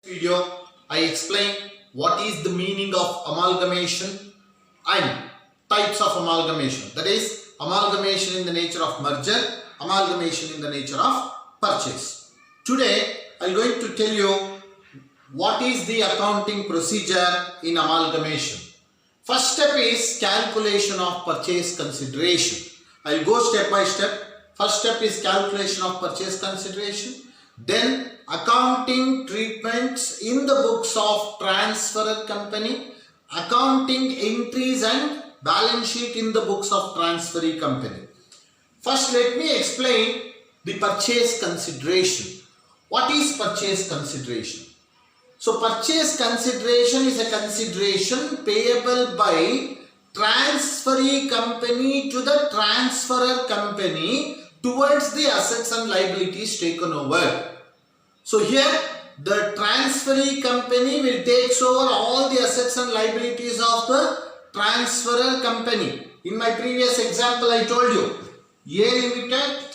Video I explain what is the meaning of amalgamation and types of amalgamation, that is amalgamation in the nature of merger, amalgamation in the nature of purchase. Today I am going to tell you what is the accounting procedure in amalgamation. First step is calculation of purchase consideration. I will go step by step. First step is calculation of purchase consideration. Then accounting treatments in the books of transferor company, accounting entries and balance sheet in the books of transferee company. First let me explain the purchase consideration. What is purchase consideration? So purchase consideration is a consideration payable by transferee company to the transferor company towards the assets and liabilities taken over. So here the transferee company will take over all the assets and liabilities of the transferor company. In my previous example I told you A Limited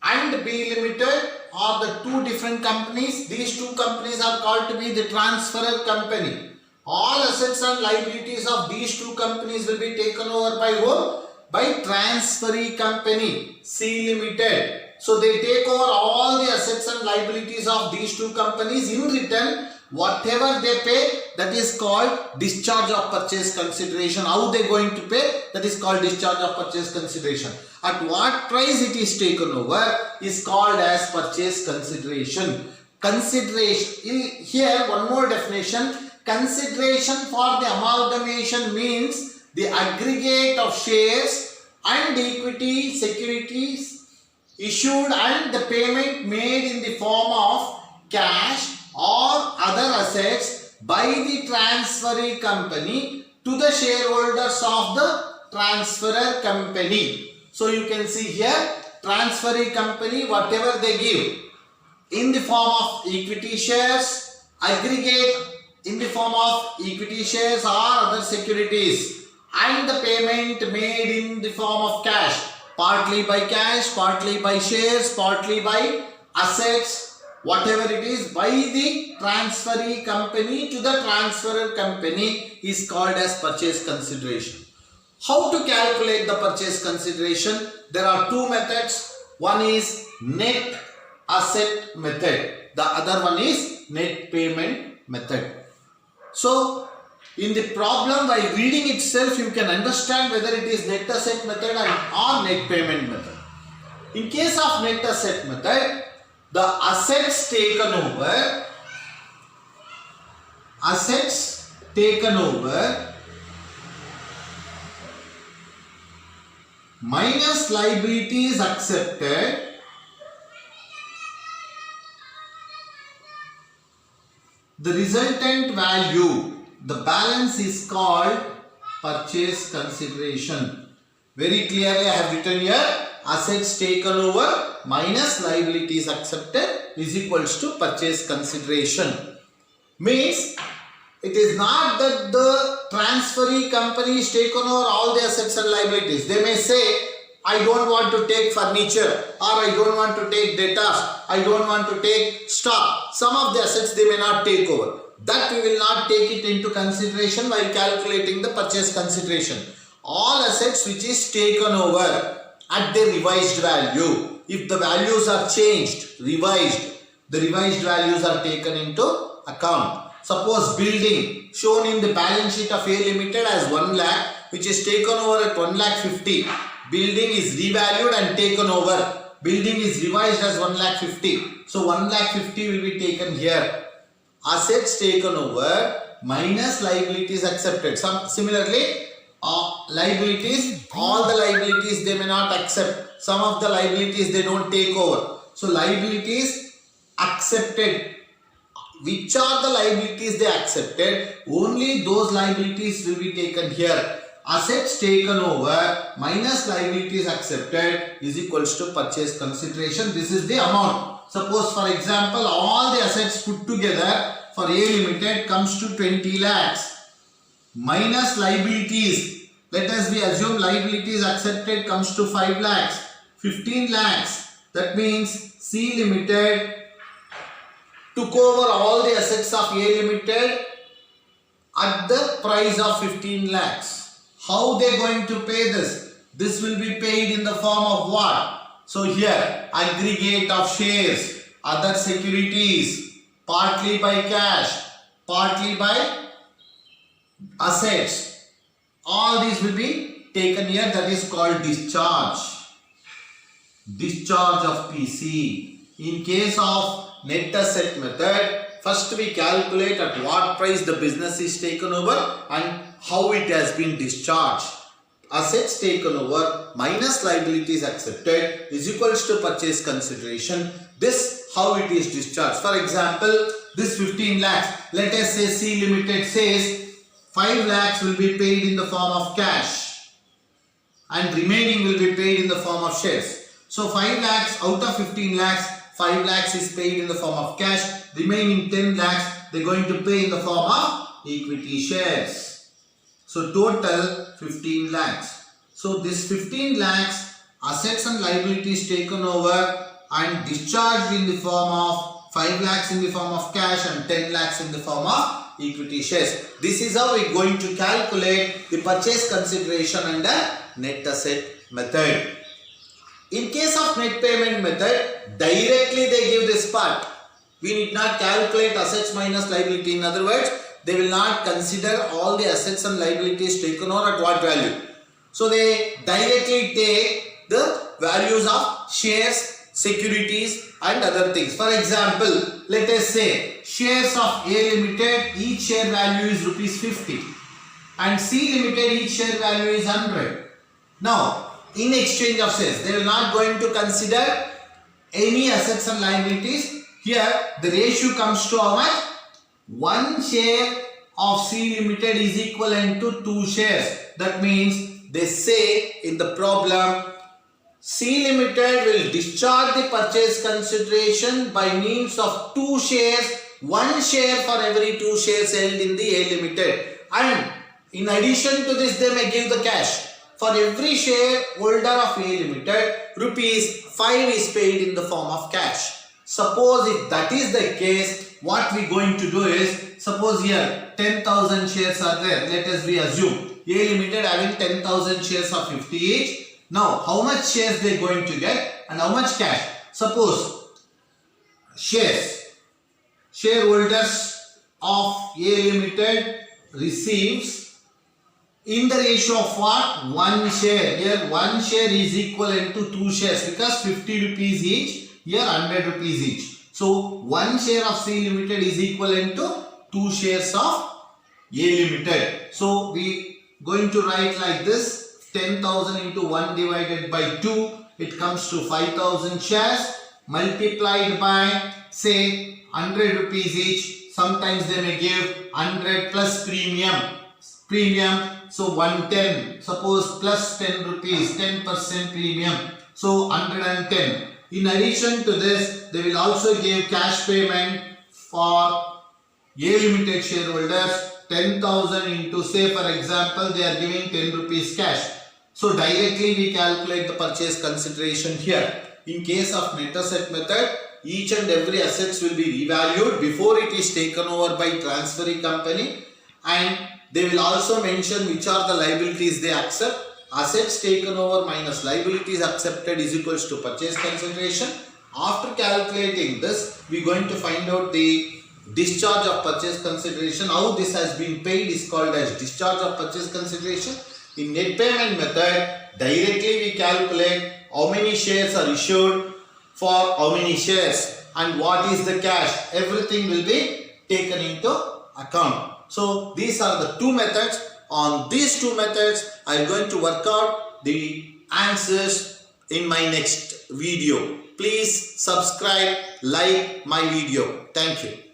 and B Limited are the two different companies. These two companies are called to be the transferor company. All assets and liabilities of these two companies will be taken over by whom? By transferee company C Limited. So they take over all the assets and liabilities of these two companies. In return, whatever they pay, that is called discharge of purchase consideration. How they going to pay? That is called discharge of purchase consideration. At what price it is taken over is called as purchase consideration. Consideration, here one more definition. Consideration for the amalgamation means the aggregate of shares and equity securities issued and the payment made in the form of cash or other assets by the transferee company to the shareholders of the transferor company. So you can see here transferee company, whatever they give in the form of equity shares, aggregate in the form of equity shares or other securities, and the payment made in the form of cash, partly by cash, partly by shares, partly by assets, whatever it is, by the transferee company to the transferor company is called as purchase consideration. How to calculate the purchase consideration? There are two methods. One is net asset method. The other one is net payment method. So in the problem, by reading itself, you can understand whether it is net asset method or net payment method. In case of net asset method, the assets taken over minus liabilities accepted the resultant value, the balance is called purchase consideration. Very clearly I have written here, assets taken over minus liabilities accepted is equals to purchase consideration. Means it is not that the transferee company is taken over all the assets and liabilities. They may say, I don't want to take furniture, or I don't want to take debtors, I don't want to take stock. Some of the assets they may not take over. That we will not take it into consideration while calculating the purchase consideration. All assets which is taken over at the revised value. If the values are changed, revised, the revised values are taken into account. Suppose building shown in the balance sheet of A Limited as 1 lakh, which is taken over at 1 lakh 50. Building is revalued and taken over. Building is revised as 1 lakh 50. So 1 lakh 50 will be taken here. Assets taken over minus liabilities accepted. Similarly, liabilities, all the liabilities they may not accept. Some of the liabilities they don't take over. So liabilities accepted. Which are the liabilities they accepted? Only those liabilities will be taken here. Assets taken over minus liabilities accepted is equals to purchase consideration. This is the amount. Suppose for example, all the assets put together for A Limited comes to 20 lakhs. Minus liabilities, let us be assume liabilities accepted comes to 5 lakhs. 15 lakhs. That means C Limited took over all the assets of A Limited at the price of 15 lakhs. How they going to pay this? This will be paid in the form of what? So here, aggregate of shares, other securities, partly by cash, partly by assets. All these will be taken here, that is called discharge. Discharge of PC. In case of net asset method, first we calculate at what price the business is taken over and how it has been discharged. Assets taken over minus liabilities accepted is equals to purchase consideration. This how it is discharged. For example, this 15 lakhs, let us say C Limited says 5 lakhs will be paid in the form of cash and remaining will be paid in the form of shares. So 5 lakhs out of 15 lakhs, 5 lakhs is paid in the form of cash, remaining 10 lakhs they are going to pay in the form of equity shares. So total 15 lakhs. So this 15 lakhs assets and liabilities taken over and discharged in the form of 5 lakhs in the form of cash and 10 lakhs in the form of equity shares. This is how we are going to calculate the purchase consideration under net asset method. In case of net payment method, directly they give this part. We need not calculate assets minus liability. In other words, they will not consider all the assets and liabilities taken over at what value. So they directly take the values of shares, securities and other things. For example, let us say shares of A Limited, each share value is rupees 50 and C Limited, each share value is 100. Now, in exchange of shares, they are not going to consider any assets and liabilities. Here, the ratio comes to how much? 1 share of C Limited is equivalent to 2 shares. That means they say in the problem, C Limited will discharge the purchase consideration by means of 2 shares, 1 share for every 2 shares held in the A Limited. And in addition to this, they may give the cash. For every share holder of A Limited, rupees 5 is paid in the form of cash. Suppose if that is the case, what we are going to do is, suppose here 10,000 shares are there. Let us assume A Limited having 10,000 shares of 50 each. Now, how much shares they are going to get and how much cash? Suppose shareholders of A Limited receives in the ratio of what? 1 share. Here 1 share is equivalent to 2 shares because 50 rupees each, here 100 rupees each. So 1 share of C Limited is equivalent to 2 shares of A Limited. So we going to write like this, 10,000 into 1 divided by 2, it comes to 5,000 shares multiplied by say 100 rupees each. Sometimes they may give 100 plus premium. So 110, suppose plus 10 rupees, 10% premium. So 110. In addition to this, they will also give cash payment for A Limited shareholders, 10,000 into say for example they are giving 10 rupees cash. So directly we calculate the purchase consideration here. In case of net asset method, each and every assets will be revalued before it is taken over by transferring company, and they will also mention which are the liabilities they accept. Assets taken over minus liabilities accepted is equals to purchase consideration. After calculating this, we are going to find out the discharge of purchase consideration. How this has been paid is called as discharge of purchase consideration. In net payment method, directly we calculate how many shares are issued for how many shares and what is the cash. Everything will be taken into account. So these are the 2 methods. On these 2 methods, I am going to work out the answers in my next video. Please subscribe, like my video. Thank you.